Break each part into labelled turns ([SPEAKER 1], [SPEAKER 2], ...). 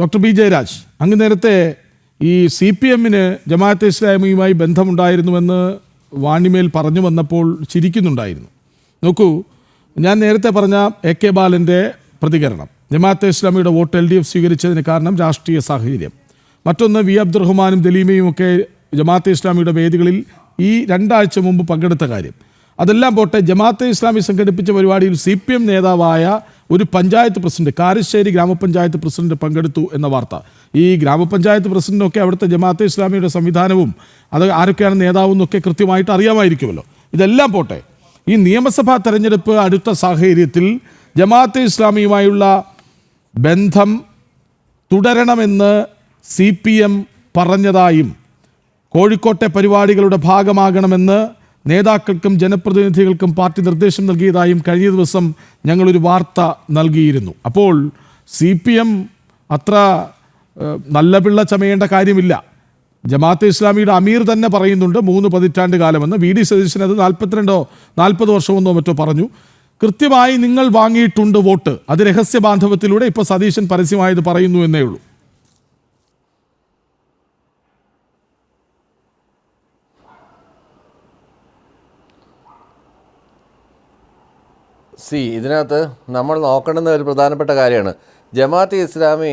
[SPEAKER 1] Doctor B Jayaraj, അങ്ങ് നേരത്തെ ഈ CPM-ന് ജമാഅത്തെ ഇസ്ലാമിയുമായി ബന്ധമുണ്ടായിരുന്നുവെന്ന് വാണിമേൽ പറഞ്ഞു വന്നപ്പോൾ ചിരിക്കുന്നുണ്ടായിരുന്നു. നോക്കൂ, ഞാൻ നേരത്തെ പറഞ്ഞ AK ബാലൻ്റെ പ്രതികരണം, ജമാഅത്തെ ഇസ്ലാമിയുടെ വോട്ട് LDF സ്വീകരിച്ചതിന് കാരണം രാഷ്ട്രീയ സാഹചര്യം. മറ്റൊന്ന്, വി അബ്ദുറഹ്മാനും ദലീമയും ഒക്കെ ജമാഅത്തെ ഇസ്ലാമിയുടെ വേദികളിൽ ഈ 2 ആഴ്ച മുമ്പ് പങ്കെടുത്ത കാര്യം. അതെല്ലാം പോട്ടെ, ജമാഅത്തെ ഇസ്ലാമി സംഘടിപ്പിച്ച പരിപാടിയിൽ CPM നേതാവായ ഒരു പഞ്ചായത്ത് പ്രസിഡന്റ്, കാരശ്ശേരി ഗ്രാമപഞ്ചായത്ത് പ്രസിഡന്റ് പങ്കെടുത്തു എന്ന വാർത്ത. ഈ ഗ്രാമപഞ്ചായത്ത് പ്രസിഡന്റൊക്കെ അവിടുത്തെ ജമാഅത്തെ ഇസ്ലാമിയുടെ സംവിധാനവും അത് ആരൊക്കെയാണ് നേതാവും എന്നൊക്കെ കൃത്യമായിട്ട് അറിയാമായിരിക്കുമല്ലോ. ഇതെല്ലാം പോട്ടെ, ഈ നിയമസഭാ തെരഞ്ഞെടുപ്പ് അടുത്ത സാഹചര്യത്തിൽ ജമാഅത്തെ ഇസ്ലാമിയുമായുള്ള ബന്ധം തുടരണമെന്ന് CPM പറഞ്ഞതായും കോഴിക്കോട്ടെ പരിപാടികളുടെ ഭാഗമാകണമെന്ന് നേതാക്കൾക്കും ജനപ്രതിനിധികൾക്കും പാർട്ടി നിർദ്ദേശം നൽകിയതായും കഴിഞ്ഞ ദിവസം ഞങ്ങളൊരു വാർത്ത നൽകിയിരുന്നു. അപ്പോൾ CPM അത്ര നല്ല പിള്ള ചമയേണ്ട കാര്യമില്ല. ജമാഅത്തെ ഇസ്ലാമിയുടെ അമീർ തന്നെ പറയുന്നുണ്ട് 3 പതിറ്റാണ്ട് കാലമെന്ന്. VD സതീശൻ അത് 40 വർഷമെന്നോ മറ്റോ പറഞ്ഞു. കൃത്യമായി നിങ്ങൾ വാങ്ങിയിട്ടുണ്ട് വോട്ട്, അത് രഹസ്യ ബാന്ധവത്തിലൂടെ ഇപ്പോൾ സതീശൻ പരസ്യമായത് പറയുന്നു എന്നേ ഉള്ളൂ.
[SPEAKER 2] ഇതിനകത്ത് നമ്മൾ നോക്കേണ്ടുന്ന ഒരു പ്രധാനപ്പെട്ട കാര്യമാണ്. ജമാഅത്തെ ഇസ്ലാമി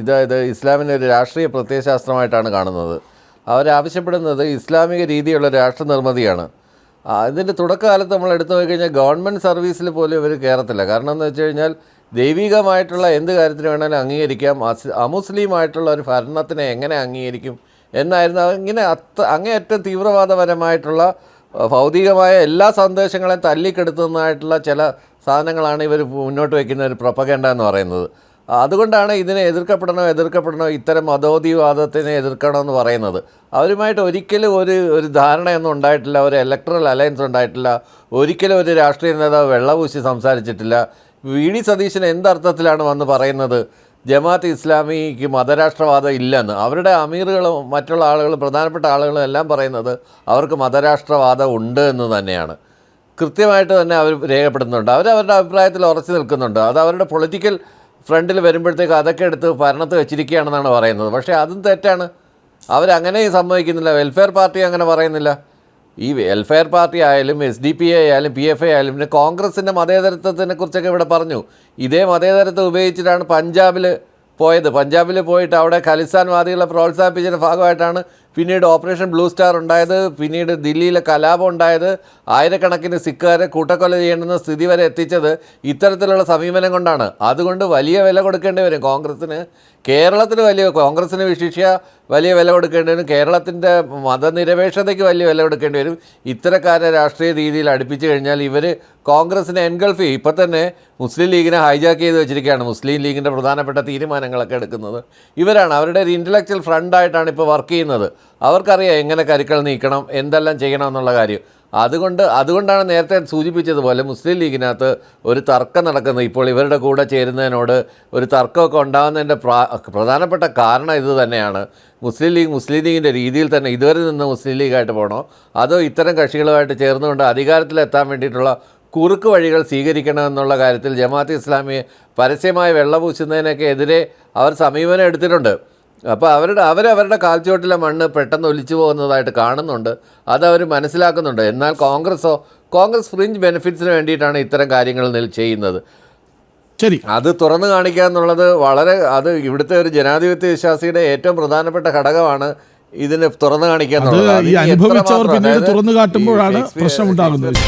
[SPEAKER 2] ഇതായത് ഇസ്ലാമിനെ ഒരു രാഷ്ട്രീയ പ്രത്യയശാസ്ത്രമായിട്ടാണ് കാണുന്നത്. അവരാവശ്യപ്പെടുന്നത് ഇസ്ലാമിക രീതിയുള്ള രാഷ്ട്ര നിർമ്മിതിയാണ്. ഇതിൻ്റെ തുടക്കകാലത്ത് നമ്മൾ എടുത്തു നോക്കിക്കഴിഞ്ഞാൽ ഗവൺമെൻറ് സർവീസിൽ പോലും ഇവർ കയറത്തില്ല. കാരണം എന്ന് വെച്ച് കഴിഞ്ഞാൽ ദൈവികമായിട്ടുള്ള എന്ത് കാര്യത്തിന് വേണമെങ്കിലും അംഗീകരിക്കാം, അമുസ്ലിമായിട്ടുള്ള ഒരു ഭരണത്തിനെ എങ്ങനെ അംഗീകരിക്കും എന്നായിരുന്നു. ഇങ്ങനെ അങ്ങേയറ്റം തീവ്രവാദപരമായിട്ടുള്ള ഭൗതികമായ എല്ലാ സന്ദേശങ്ങളെയും തല്ലിക്കെടുത്തുന്നതായിട്ടുള്ള ചില സാധനങ്ങളാണ് ഇവർ മുന്നോട്ട് വയ്ക്കുന്ന ഒരു പ്രൊപ്പഗൻഡ എന്ന് പറയുന്നത്. അതുകൊണ്ടാണ് ഇതിനെ എതിർക്കപ്പെടണോ ഇത്തരം മതോധിവാദത്തിനെ എതിർക്കണമെന്ന് പറയുന്നത്. അവരുമായിട്ട് ഒരിക്കലും ഒരു ധാരണയൊന്നും ഉണ്ടായിട്ടില്ല, ഒരു ഇലക്ട്രൽ അലയൻസ് ഉണ്ടായിട്ടില്ല, ഒരിക്കലും ഒരു രാഷ്ട്രീയ നേതാവ് വെള്ളപൂശി സംസാരിച്ചിട്ടില്ല. VD സതീശൻ എന്തർത്ഥത്തിലാണ് വന്ന് പറയുന്നത് ജമാഅത്ത് ഇസ്ലാമിക്ക് മതരാഷ്ട്രവാദം ഇല്ലെന്ന്? അവരുടെ അമീറുകളും മറ്റുള്ള ആളുകളും പ്രധാനപ്പെട്ട ആളുകളും എല്ലാം പറയുന്നത് അവർക്ക് മതരാഷ്ട്രവാദം ഉണ്ട് എന്ന് തന്നെയാണ്. കൃത്യമായിട്ട് തന്നെ അവർ രേഖപ്പെടുത്തുന്നുണ്ട്. അവരവരുടെ അഭിപ്രായത്തിൽ ഉറച്ചു നിൽക്കുന്നുണ്ട്. അത് അവരുടെ പൊളിറ്റിക്കൽ ഫ്രണ്ടിൽ വരുമ്പോഴത്തേക്ക് അതൊക്കെ എടുത്ത് ഭരണത്ത് വെച്ചിരിക്കുകയാണെന്നാണ് പറയുന്നത്. പക്ഷേ അതും തെറ്റാണ്. അവരങ്ങനെയും സമ്മതിക്കുന്നില്ല. വെൽഫെയർ പാർട്ടി അങ്ങനെ പറയുന്നില്ല. ഈ വെൽഫെയർ പാർട്ടി ആയാലും SDP ആയാലും PFI ആയാലും പിന്നെ കോൺഗ്രസിൻ്റെ മതേതരത്വത്തിനെ കുറിച്ചൊക്കെ ഇവിടെ പറഞ്ഞു. ഇതേ മതേതരത്വം ഉപയോഗിച്ചിട്ടാണ് പഞ്ചാബിൽ പോയിട്ട് അവിടെ ഖലിസ്ഥാൻവാദികളെ പ്രോത്സാഹിപ്പിച്ചതിൻ്റെ ഭാഗമായിട്ടാണ് പിന്നീട് ഓപ്പറേഷൻ ബ്ലൂ സ്റ്റാർ ഉണ്ടായത്, പിന്നീട് ദില്ലിയിലെ കലാപം ഉണ്ടായത്, ആയിരക്കണക്കിന് സിഖുകാരെ കൂട്ടക്കൊല ചെയ്യേണ്ടുന്ന സ്ഥിതി വരെ എത്തിച്ചത് ഇത്തരത്തിലുള്ള സമീപനം കൊണ്ടാണ്. അതുകൊണ്ട് വലിയ വില കൊടുക്കേണ്ടി വരും കോൺഗ്രസ്സിന്. കോൺഗ്രസ്സിന് വിശിഷ്യ വലിയ വില കൊടുക്കേണ്ടി വരും. കേരളത്തിൻ്റെ മതനിരപേക്ഷതയ്ക്ക് വലിയ വില കൊടുക്കേണ്ടി വരും. ഇത്തരക്കാരെ രാഷ്ട്രീയ രീതിയിൽ അടുപ്പിച്ച് കഴിഞ്ഞാൽ ഇവർ കോൺഗ്രസ്സിനെ എൻഗൾഫ് ചെയ്യും. ഇപ്പം തന്നെ മുസ്ലിം ലീഗിനെ ഹൈജാക്ക് ചെയ്ത് വെച്ചിരിക്കുകയാണ്. മുസ്ലിം ലീഗിൻ്റെ പ്രധാനപ്പെട്ട തീരുമാനങ്ങളൊക്കെ എടുക്കുന്നത് ഇവരാണ്. അവരുടെ ഒരു ഇൻ്റലക്ച്വൽ ഫ്രണ്ടായിട്ടാണ് ഇപ്പോൾ വർക്ക് ചെയ്യുന്നത്. അവർക്കറിയാം എങ്ങനെ കരുക്കൾ നീക്കണം, എന്തെല്ലാം ചെയ്യണം എന്നുള്ള കാര്യം. അതുകൊണ്ടാണ് നേരത്തെ സൂചിപ്പിച്ചതുപോലെ മുസ്ലിം ലീഗിനകത്ത് ഒരു തർക്കം നടക്കുന്നത്. ഇപ്പോൾ ഇവരുടെ കൂടെ ചേരുന്നതിനോട് ഒരു തർക്കമൊക്കെ ഉണ്ടാകുന്നതിൻ്റെ പ്രധാനപ്പെട്ട കാരണം ഇത് തന്നെയാണ്. മുസ്ലിം ലീഗിൻ്റെ രീതിയിൽ തന്നെ ഇതുവരെ നിന്ന് മുസ്ലിം ലീഗായിട്ട് പോകണോ അതോ ഇത്തരം കക്ഷികളുമായിട്ട് ചേർന്നുകൊണ്ട് അധികാരത്തിലെത്താൻ വേണ്ടിയിട്ടുള്ള കുറുക്ക് വഴികൾ സ്വീകരിക്കണമെന്നുള്ള കാര്യത്തിൽ ജമാഅത്തെ ഇസ്ലാമിയെ പരസ്യമായി വെള്ളപൂശുന്നതിനൊക്കെ എതിരെ അവർ സമീപനം എടുത്തിട്ടുണ്ട്. അപ്പോൾ അവരവരുടെ കാൽച്ചുവട്ടിലെ മണ്ണ് പെട്ടെന്ന് ഒലിച്ചു പോകുന്നതായിട്ട് കാണുന്നുണ്ട്. അതവർ മനസ്സിലാക്കുന്നുണ്ട്. എന്നാൽ കോൺഗ്രസ് ഫ്രിഞ്ച് ബെനിഫിറ്റ്സിന് വേണ്ടിയിട്ടാണ് ഇത്തരം കാര്യങ്ങൾ ചെയ്യുന്നത്.
[SPEAKER 1] ശരി,
[SPEAKER 2] അത് തുറന്നു കാണിക്കുക എന്നുള്ളത് അത് ഇവിടുത്തെ ഒരു ജനാധിപത്യ വിശ്വാസിയുടെ ഏറ്റവും പ്രധാനപ്പെട്ട ഘടകമാണ്. ഇതിന് തുറന്നു കാണിക്കുക എന്നുള്ളത്
[SPEAKER 1] അനുഭവിച്ചവർ പിന്നീട് തുറന്നു കാട്ടുമ്പോഴാണ് പ്രശ്നം ഉണ്ടാകുന്നത്.